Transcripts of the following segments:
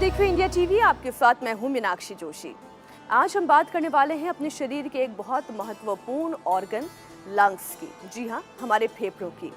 देख रहे हैं इंडिया टीवी। आपके साथ मैं हूं मीनाक्षी जोशी। आज हम बात करने वाले हैं अपने शरीर के एक बहुत महत्वपूर्ण ऑर्गन लंग्स की। जी हां, हमारे फेफड़ों की।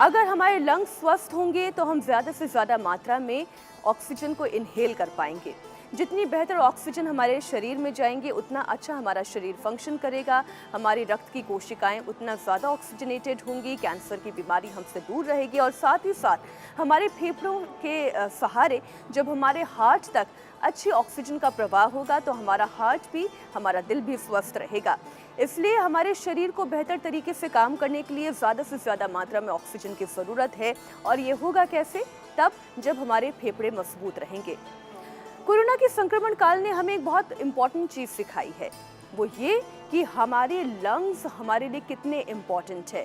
अगर हमारे लंग्स स्वस्थ होंगे तो हम ज़्यादा से ज़्यादा मात्रा में ऑक्सीजन को इनहेल कर पाएंगे। जितनी बेहतर ऑक्सीजन हमारे शरीर में जाएंगे उतना अच्छा हमारा शरीर फंक्शन करेगा। हमारी रक्त की कोशिकाएं उतना ज़्यादा ऑक्सीजनेटेड होंगी, कैंसर की बीमारी हमसे दूर रहेगी और साथ ही साथ हमारे फेफड़ों के सहारे जब हमारे हार्ट तक अच्छी ऑक्सीजन का प्रवाह होगा तो हमारा हार्ट भी, हमारा दिल भी स्वस्थ रहेगा। इसलिए हमारे शरीर को बेहतर तरीके से काम करने के लिए ज़्यादा से ज़्यादा मात्रा में ऑक्सीजन की ज़रूरत है। और ये होगा कैसे? तब जब हमारे फेफड़े मजबूत रहेंगे। कोरोना के संक्रमण काल ने हमें एक बहुत इम्पॉर्टेंट चीज़ सिखाई है, वो ये कि हमारे लंग्स हमारे लिए कितने इम्पॉर्टेंट है।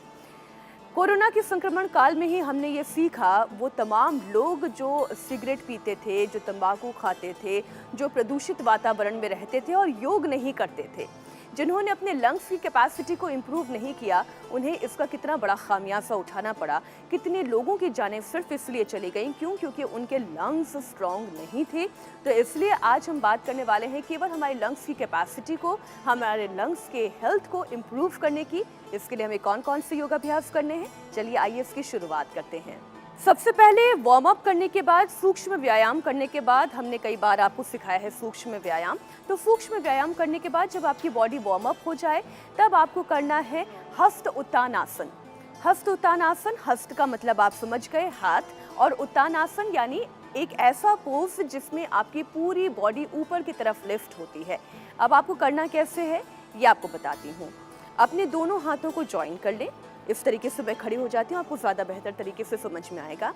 कोरोना के संक्रमण काल में ही हमने ये सीखा, वो तमाम लोग जो सिगरेट पीते थे, जो तंबाकू खाते थे, जो प्रदूषित वातावरण में रहते थे और योग नहीं करते थे, जिन्होंने अपने लंग्स की कैपेसिटी को इम्प्रूव नहीं किया, उन्हें इसका कितना बड़ा खामियाजा उठाना पड़ा। कितने लोगों की जानें सिर्फ इसलिए चली गई, क्यों? क्योंकि उनके लंग्स स्ट्रॉन्ग नहीं थे। तो इसलिए आज हम बात करने वाले हैं केवल हमारे लंग्स की कैपेसिटी को, हमारे लंग्स के हेल्थ को इम्प्रूव करने की। इसके लिए हमें कौन कौन से योगाभ्यास करने हैं, चलिए आइए इसकी शुरुआत करते हैं। सबसे पहले वार्म अप करने के बाद, सूक्ष्म व्यायाम करने के बाद, हमने कई बार आपको सिखाया है सूक्ष्म व्यायाम। तो सूक्ष्म व्यायाम करने के बाद जब आपकी बॉडी वार्म अप हो जाए तब आपको करना है हस्त उत्तानासन। हस्त उत्तानासन, हस्त का मतलब आप समझ गए, हाथ, और उत्तानासन यानी एक ऐसा पोज जिसमें आपकी पूरी बॉडी ऊपर की तरफ लिफ्ट होती है। अब आपको करना कैसे है ये आपको बताती हूँ। अपने दोनों हाथों को ज्वाइन कर लें। इस तरीके से मैं खड़ी हो जाती हूँ, आपको ज़्यादा बेहतर तरीके से समझ में आएगा।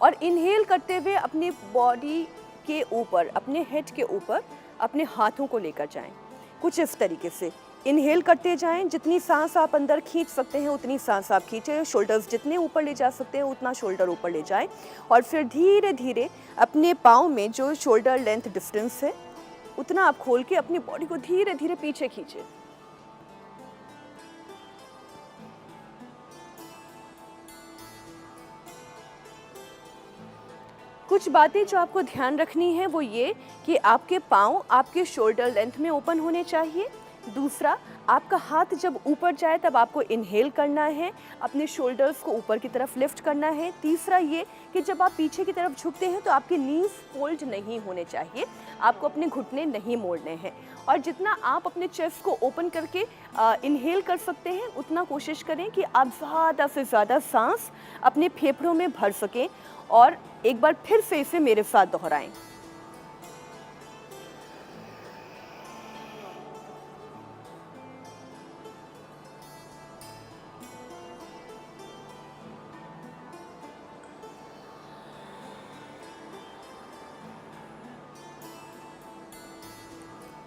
और इनहेल करते हुए अपनी बॉडी के ऊपर, अपने हेड के ऊपर अपने हाथों को लेकर जाएं। कुछ इस तरीके से इनहेल करते जाएं। जितनी सांस आप अंदर खींच सकते हैं उतनी सांस आप खींचें। शोल्डर्स जितने ऊपर ले जा सकते हैं उतना शोल्डर ऊपर ले जाएं। और फिर धीरे धीरे अपने पाँव में जो शोल्डर लेंथ डिस्टेंस है उतना आप खोल के अपनी बॉडी को धीरे धीरे पीछे खींचें। कुछ बातें जो आपको ध्यान रखनी है वो ये कि आपके पाँव आपके शोल्डर लेंथ में ओपन होने चाहिए। दूसरा, आपका हाथ जब ऊपर जाए तब आपको इनहेल करना है, अपने शोल्डर्स को ऊपर की तरफ लिफ्ट करना है। तीसरा ये कि जब आप पीछे की तरफ झुकते हैं तो आपके नीज फोल्ड नहीं होने चाहिए, आपको अपने घुटने नहीं मोड़ने हैं। और जितना आप अपने चेस्ट को ओपन करके इनहेल कर सकते हैं उतना कोशिश करें कि आप ज़्यादा से ज़्यादा सांस अपने फेफड़ों में भर सकें। और एक बार फिर से इसे मेरे साथ दोहराएं।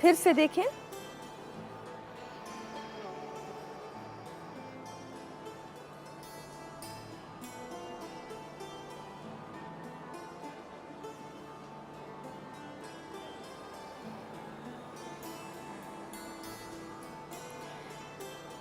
फिर से देखें।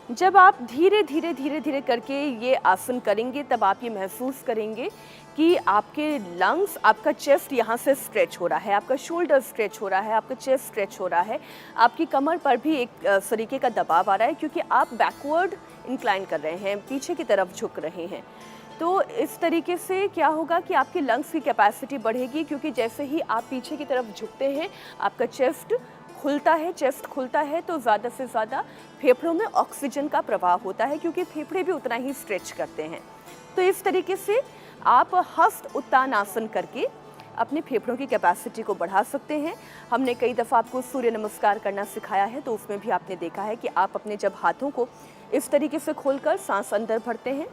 जब आप धीरे धीरे करके ये आसन करेंगे तब आप ये महसूस करेंगे कि आपके लंग्स, आपका चेस्ट यहाँ से स्ट्रेच हो रहा है, आपका शोल्डर स्ट्रेच हो रहा है, आपका चेस्ट स्ट्रेच हो रहा है, आपकी कमर पर भी एक तरीके का दबाव आ रहा है क्योंकि आप बैकवर्ड इंक्लाइन कर रहे हैं, पीछे की तरफ झुक रहे हैं। तो इस तरीके से क्या होगा कि आपके लंग्स की कैपेसिटी बढ़ेगी, क्योंकि जैसे ही आप पीछे की तरफ झुकते हैं आपका चेस्ट खुलता है तो ज़्यादा से ज़्यादा फेफड़ों में ऑक्सीजन का प्रवाह होता है, क्योंकि फेफड़े भी उतना ही स्ट्रेच करते हैं। तो इस तरीके से आप हस्त उत्तानासन करके अपने फेफड़ों की कैपेसिटी को बढ़ा सकते हैं। हमने कई दफ़ा आपको सूर्य नमस्कार करना सिखाया है, तो उसमें भी आपने देखा है कि आप अपने जब हाथों को इस तरीके से खोलकर सांस अंदर भरते हैं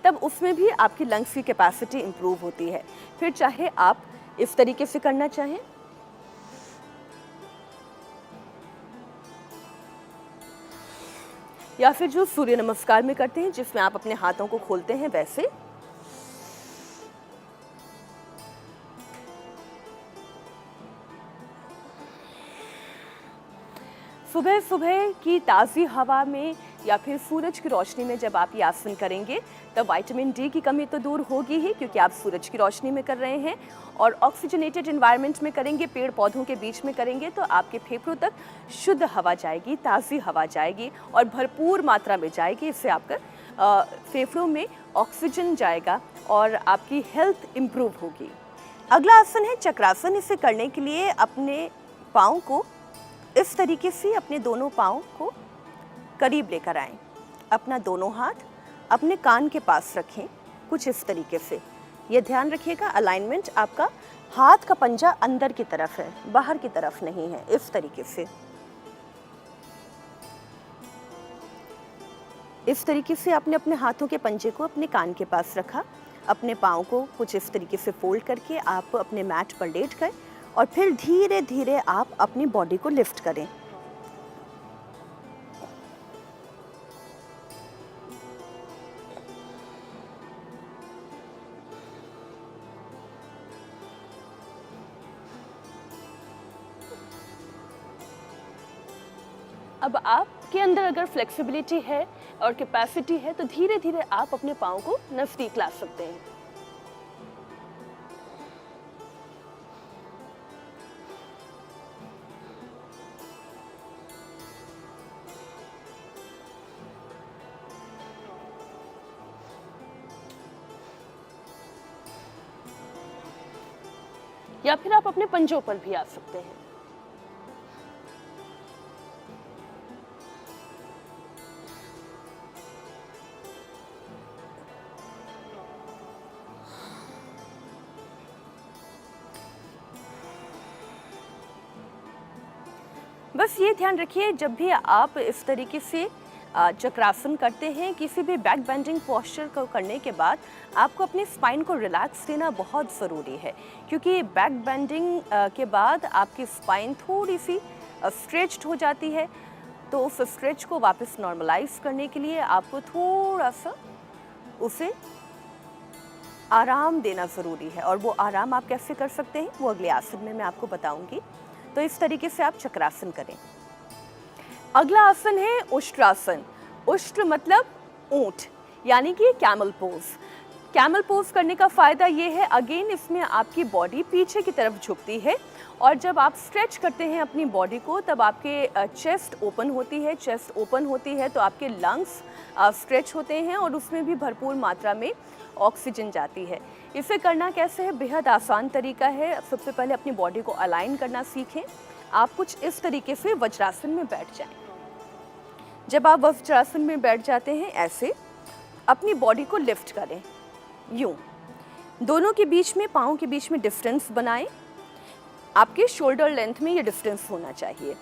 तब उसमें भी आपकी लंग्स की कैपेसिटी इंप्रूव होती है। फिर चाहे आप इस तरीके से करना चाहें, या फिर जो सूर्य नमस्कार में करते हैं जिसमें आप अपने हाथों को खोलते हैं वैसे। सुबह सुबह की ताज़ी हवा में या फिर सूरज की रोशनी में जब आप ये आसन करेंगे तब विटामिन डी की कमी तो दूर होगी ही, क्योंकि आप सूरज की रोशनी में कर रहे हैं, और ऑक्सीजनेटेड एनवायरनमेंट में करेंगे, पेड़ पौधों के बीच में करेंगे, तो आपके फेफड़ों तक शुद्ध हवा जाएगी, ताज़ी हवा जाएगी और भरपूर मात्रा में जाएगी। इससे आपका फेफड़ों में ऑक्सीजन जाएगा और आपकी हेल्थ इम्प्रूव होगी। अगला आसन है चक्रासन। इसे करने के लिए अपने पाँव को इस तरीके से, अपने दोनों पाँव को करीब लेकर आएं। अपना दोनों हाथ अपने कान के पास रखें, कुछ इस तरीके से। ये ध्यान रखिएगा, अलाइनमेंट आपका हाथ का पंजा अंदर की तरफ है, बाहर की तरफ नहीं है। इस तरीके से, इस तरीके से आपने अपने हाथों के पंजे को अपने कान के पास रखा। अपने पाँव को कुछ इस तरीके से फोल्ड करके आप अपने मैट पर लेट गए और फिर धीरे धीरे आप अपनी बॉडी को लिफ्ट करें। अब आपके अंदर अगर फ्लेक्सिबिलिटी है और कैपेसिटी है तो धीरे धीरे आप अपने पाँव को नजदीक ला सकते हैं। या फिर आप अपने पंजों पर भी आ सकते हैं। बस ये ध्यान रखिए, जब भी आप इस तरीके से चक्रासन करते हैं, किसी भी बैक बेंडिंग पोस्चर को करने के बाद आपको अपने स्पाइन को रिलैक्स देना बहुत ज़रूरी है, क्योंकि बैक बेंडिंग के बाद आपकी स्पाइन थोड़ी सी स्ट्रेच्ड हो जाती है। तो उस स्ट्रेच को वापस नॉर्मलाइज करने के लिए आपको थोड़ा सा उसे आराम देना ज़रूरी है, और वो आराम आप कैसे कर सकते हैं वो अगले आसन में मैं आपको बताऊंगी। तो इस तरीके से आप चक्रासन करें। अगला आसन है उष्ट्रासन। उष्ट्र मतलब ऊंट, यानी कि कैमल पोज। कैमल पोज करने का फ़ायदा ये है, अगेन इसमें आपकी बॉडी पीछे की तरफ झुकती है, और जब आप स्ट्रेच करते हैं अपनी बॉडी को तब आपके चेस्ट ओपन होती है। चेस्ट ओपन होती है तो आपके लंग्स स्ट्रेच होते हैं और उसमें भी भरपूर मात्रा में ऑक्सीजन जाती है। इसे करना कैसे है, बेहद आसान तरीका है। सबसे पहले अपनी बॉडी को अलाइन करना सीखें। आप कुछ इस तरीके से वज्रासन में बैठ जाएं। जब आप वज्रासन में बैठ जाते हैं, ऐसे अपनी बॉडी को लिफ्ट करें, यूं दोनों के बीच में, पाँव के बीच में डिफरेंस बनाएं। आपके शोल्डर लेंथ में ये डिफरेंस होना चाहिए।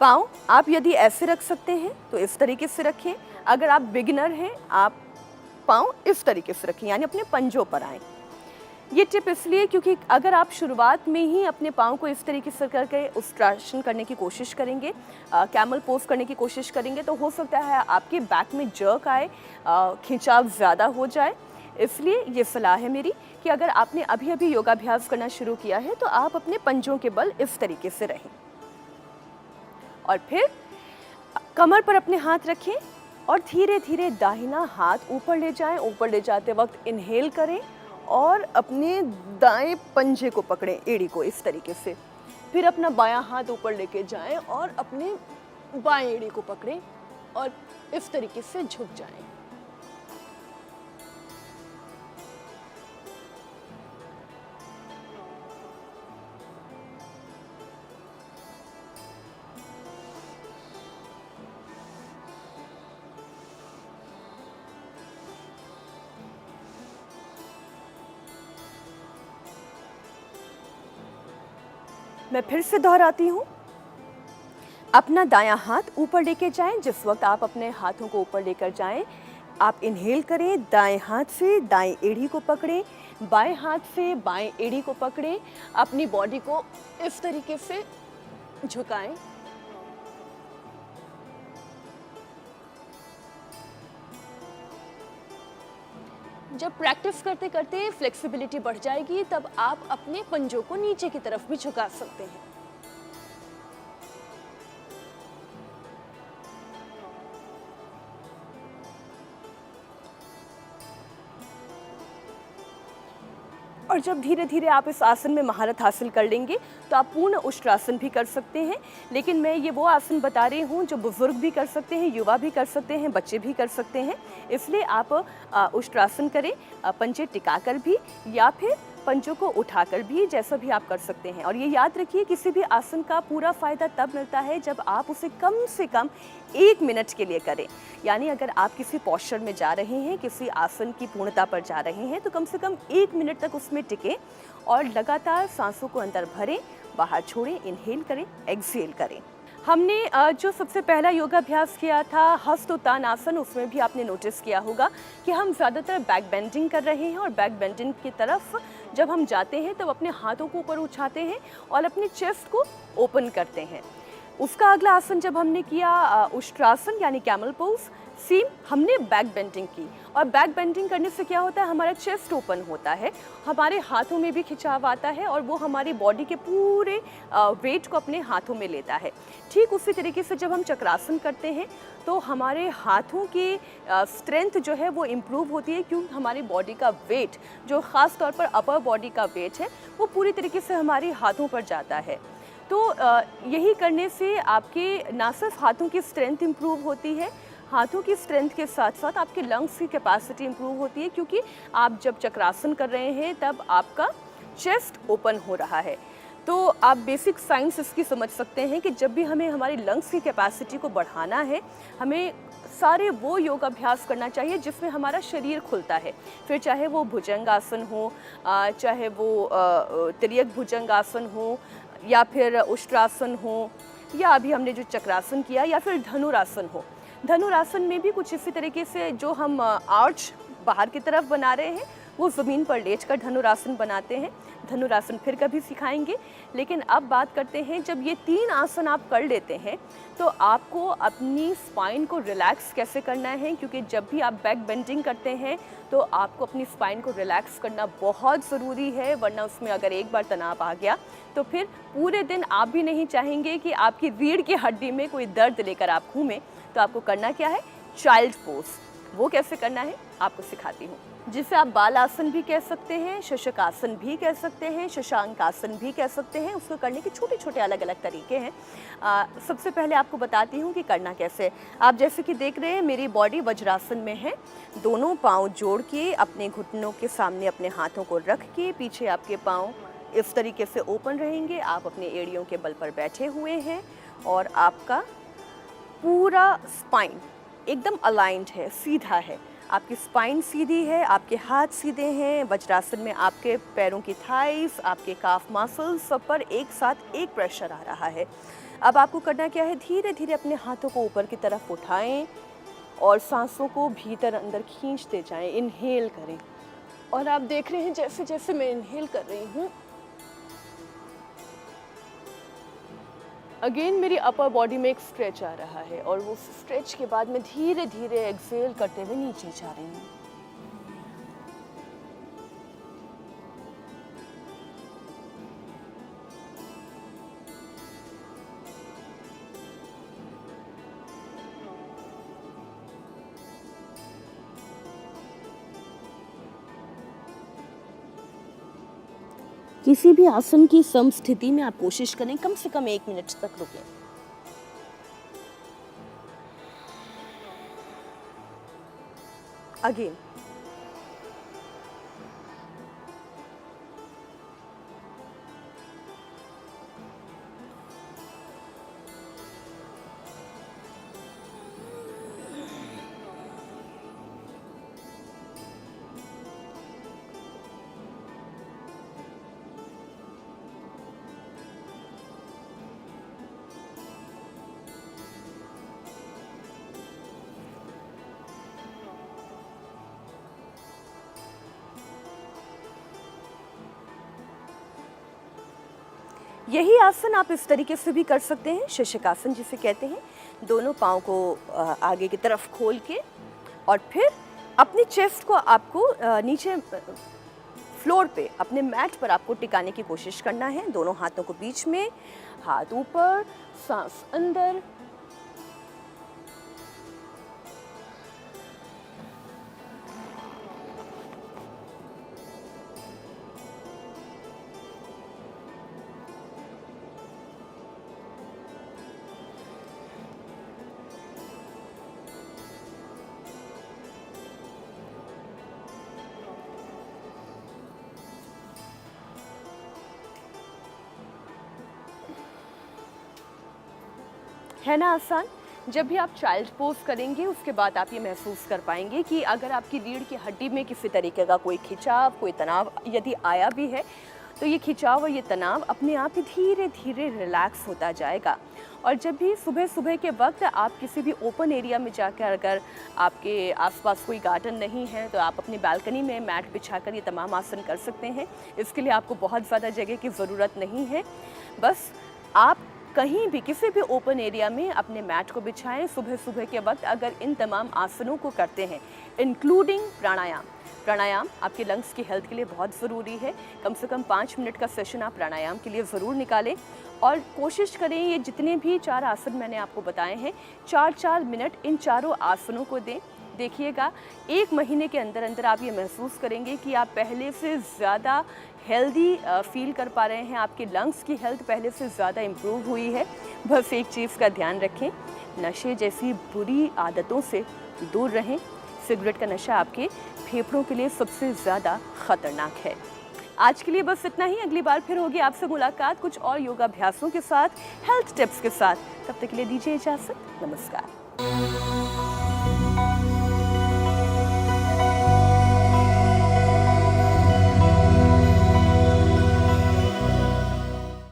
पाँव आप यदि ऐसे रख सकते हैं तो इस तरीके से रखें। अगर आप बिगिनर हैं, आप पाँव इस तरीके से रखें, यानी अपने पंजों पर आएँ। ये टिप इसलिए क्योंकि अगर आप शुरुआत में ही अपने पाँव को इस तरीके से करके उष्ट्रासन करने की कोशिश करेंगे, कैमल पोज करने की कोशिश करेंगे, तो हो सकता है आपके बैक में जर्क आए, खिंचाव ज़्यादा हो जाए। इसलिए ये सलाह है मेरी कि अगर आपने अभी अभी योगाभ्यास करना शुरू किया है तो आप अपने पंजों के बल इस तरीके से रहें, और फिर कमर पर अपने हाथ रखें और धीरे धीरे दाहिना हाथ ऊपर ले जाएं। ऊपर ले जाते वक्त इनहेल करें और अपने दाएं पंजे को पकड़ें, एड़ी को इस तरीके से। फिर अपना बायां हाथ ऊपर लेके जाएं और अपने बाएं एड़ी को पकड़ें और इस तरीके से झुक जाएं। मैं फिर से दोहराती हूँ, अपना दायां हाथ ऊपर लेके जाएं। जिस वक्त आप अपने हाथों को ऊपर लेकर जाएं, आप इनहेल करें, दाएं हाथ से दाएं एड़ी को पकड़ें, बाएं हाथ से बाएं एड़ी को पकड़ें, अपनी बॉडी को इस तरीके से झुकाएं। जब प्रैक्टिस करते करते फ्लेक्सिबिलिटी बढ़ जाएगी तब आप अपने पंजों को नीचे की तरफ भी झुका सकते हैं। और जब धीरे धीरे आप इस आसन में महारत हासिल कर लेंगे तो आप पूर्ण उष्ट्रासन भी कर सकते हैं। लेकिन मैं ये वो आसन बता रही हूँ जो बुजुर्ग भी कर सकते हैं, युवा भी कर सकते हैं, बच्चे भी कर सकते हैं। इसलिए आप उष्ट्रासन करें, पंजे टिकाकर भी या फिर पंजों को उठाकर भी, जैसा भी आप कर सकते हैं। और ये याद रखिए, किसी भी आसन का पूरा फ़ायदा तब मिलता है जब आप उसे कम से कम 1 मिनट के लिए करें। यानी अगर आप किसी पोस्चर में जा रहे हैं, किसी आसन की पूर्णता पर जा रहे हैं, तो कम से कम 1 मिनट तक उसमें टिकें और लगातार सांसों को अंदर भरें, बाहर छोड़ें, इनहेल करें, एक्सहेल करें। हमने जो सबसे पहला योगाभ्यास किया था हस्त उत्तानासन, उसमें भी आपने नोटिस किया होगा कि हम ज़्यादातर बैक बेंडिंग कर रहे हैं और बैक बेंडिंग की तरफ जब हम जाते हैं तब अपने हाथों को ऊपर उठाते हैं और अपने चेस्ट को ओपन करते हैं। उसका अगला आसन जब हमने किया उष्ट्रासन यानी कैमल पोज, सेम हमने बैक बेंडिंग की। और बैक बेंडिंग करने से क्या होता है, हमारा चेस्ट ओपन होता है, हमारे हाथों में भी खिंचाव आता है और वो हमारी बॉडी के पूरे वेट को अपने हाथों में लेता है। ठीक उसी तरीके से जब हम चक्रासन करते हैं तो हमारे हाथों की स्ट्रेंथ जो है वो इम्प्रूव होती है, क्योंकि हमारी बॉडी का वेट, जो ख़ास तौर पर अपर बॉडी का वेट है, वो पूरी तरीके से हमारे हाथों पर जाता है। तो यही करने से आपके ना सिर्फ हाथों की स्ट्रेंथ इम्प्रूव होती है, हाथों की स्ट्रेंथ के साथ साथ आपके लंग्स की कैपेसिटी इम्प्रूव होती है, क्योंकि आप जब चक्रासन कर रहे हैं तब आपका चेस्ट ओपन हो रहा है। तो आप बेसिक साइंस इसकी समझ सकते हैं कि जब भी हमें हमारी लंग्स की कैपेसिटी को बढ़ाना है, हमें सारे वो योगाभ्यास करना चाहिए जिसमें हमारा शरीर खुलता है। फिर चाहे वो भुजंगासन हो, चाहे वो तिर्यक भुजंगासन हो, या फिर उष्ट्रासन हो, या अभी हमने जो चक्रासन किया, या फिर धनुरासन हो। धनुरासन में भी कुछ इसी तरीके से जो हम आर्च बाहर की तरफ बना रहे हैं वो ज़मीन पर लेटकर धनुरासन बनाते हैं। धनुरासन फिर कभी सिखाएंगे। लेकिन अब बात करते हैं, जब ये 3 आसन आप कर लेते हैं तो आपको अपनी स्पाइन को रिलैक्स कैसे करना है, क्योंकि जब भी आप बैक बेंडिंग करते हैं तो आपको अपनी स्पाइन को रिलैक्स करना बहुत ज़रूरी है, वरना उसमें अगर एक बार तनाव आ गया तो फिर पूरे दिन आप भी नहीं चाहेंगे कि आपकी रीढ़ की हड्डी में कोई दर्द लेकर आप घूमें। तो आपको करना क्या है, चाइल्ड पोज। वो कैसे करना है आपको सिखाती हूँ, जिसे आप बाल आसन भी कह सकते हैं, शशकासन भी कह सकते हैं, शशांकासन भी कह सकते हैं। उसको करने के छोटे छोटे अलग अलग तरीके हैं। सबसे पहले आपको बताती हूँ कि करना कैसे। आप जैसे कि देख रहे हैं मेरी बॉडी वज्रासन में है। दोनों पाँव जोड़ के अपने घुटनों के सामने अपने हाथों को रख के पीछे आपके पाँव इस तरीके से ओपन रहेंगे। आप अपने एड़ियों के बल पर बैठे हुए हैं और आपका पूरा स्पाइन एकदम अलाइंड है, सीधा है। आपकी स्पाइन सीधी है, आपके हाथ सीधे हैं। वज्रासन में आपके पैरों की थाइस, आपके काफ मसल्स सब पर एक साथ एक प्रेशर आ रहा है। अब आपको करना क्या है, धीरे धीरे अपने हाथों को ऊपर की तरफ उठाएं और सांसों को भीतर अंदर खींचते जाएं। इनहेल करें और आप देख रहे हैं जैसे जैसे मैं इनहेल कर रही हूँ, अगेन मेरी अपर बॉडी में एक स्ट्रेच आ रहा है और वो स्ट्रेच के बाद मैं धीरे धीरे एक्सहेल करते हुए नीचे जा रही हूँ। किसी भी आसन की समस्थिति में आप कोशिश करें कम से कम 1 मिनट तक रुकें। अगेन यही आसन आप इस तरीके से भी कर सकते हैं, शशकासन जिसे कहते हैं। दोनों पाँव को आगे की तरफ खोल के और फिर अपनी चेस्ट को आपको नीचे फ्लोर पे, अपने मैट पर आपको टिकाने की कोशिश करना है। दोनों हाथों को बीच में, हाथ ऊपर, सांस अंदर। है ना आसान। जब भी आप चाइल्ड पोज करेंगे उसके बाद आप ये महसूस कर पाएंगे कि अगर आपकी रीढ़ की हड्डी में किसी तरीके का कोई खिंचाव, कोई तनाव यदि आया भी है तो ये खिंचाव और ये तनाव अपने आप ही धीरे धीरे रिलैक्स होता जाएगा। और जब भी सुबह सुबह के वक्त आप किसी भी ओपन एरिया में जाकर, अगर आपके आसपास कोई गार्डन नहीं है तो आप अपनी बालकनी में मैट बिछाकर ये तमाम आसन कर सकते हैं। इसके लिए आपको बहुत ज़्यादा जगह की ज़रूरत नहीं है। बस आप कहीं भी किसी भी ओपन एरिया में अपने मैट को बिछाएं सुबह सुबह के वक्त। अगर इन तमाम आसनों को करते हैं इंक्लूडिंग प्राणायाम आपके लंग्स की हेल्थ के लिए बहुत ज़रूरी है। कम से कम 5 मिनट का सेशन आप प्राणायाम के लिए ज़रूर निकालें और कोशिश करें ये जितने भी 4 आसन मैंने आपको बताए हैं 4-4 मिनट इन चारों आसनों को दें। देखिएगा 1 महीने के अंदर अंदर आप ये महसूस करेंगे कि आप पहले से ज़्यादा हेल्दी फील कर पा रहे हैं। आपके लंग्स की हेल्थ पहले से ज़्यादा इम्प्रूव हुई है। बस एक चीज़ का ध्यान रखें, नशे जैसी बुरी आदतों से दूर रहें। सिगरेट का नशा आपके फेफड़ों के लिए सबसे ज़्यादा ख़तरनाक है। आज के लिए बस इतना ही। अगली बार फिर होगी आपसे मुलाकात कुछ और योगाभ्यासों के साथ, हेल्थ टिप्स के साथ। तब तक के लिए दीजिए इजाज़त। नमस्कार।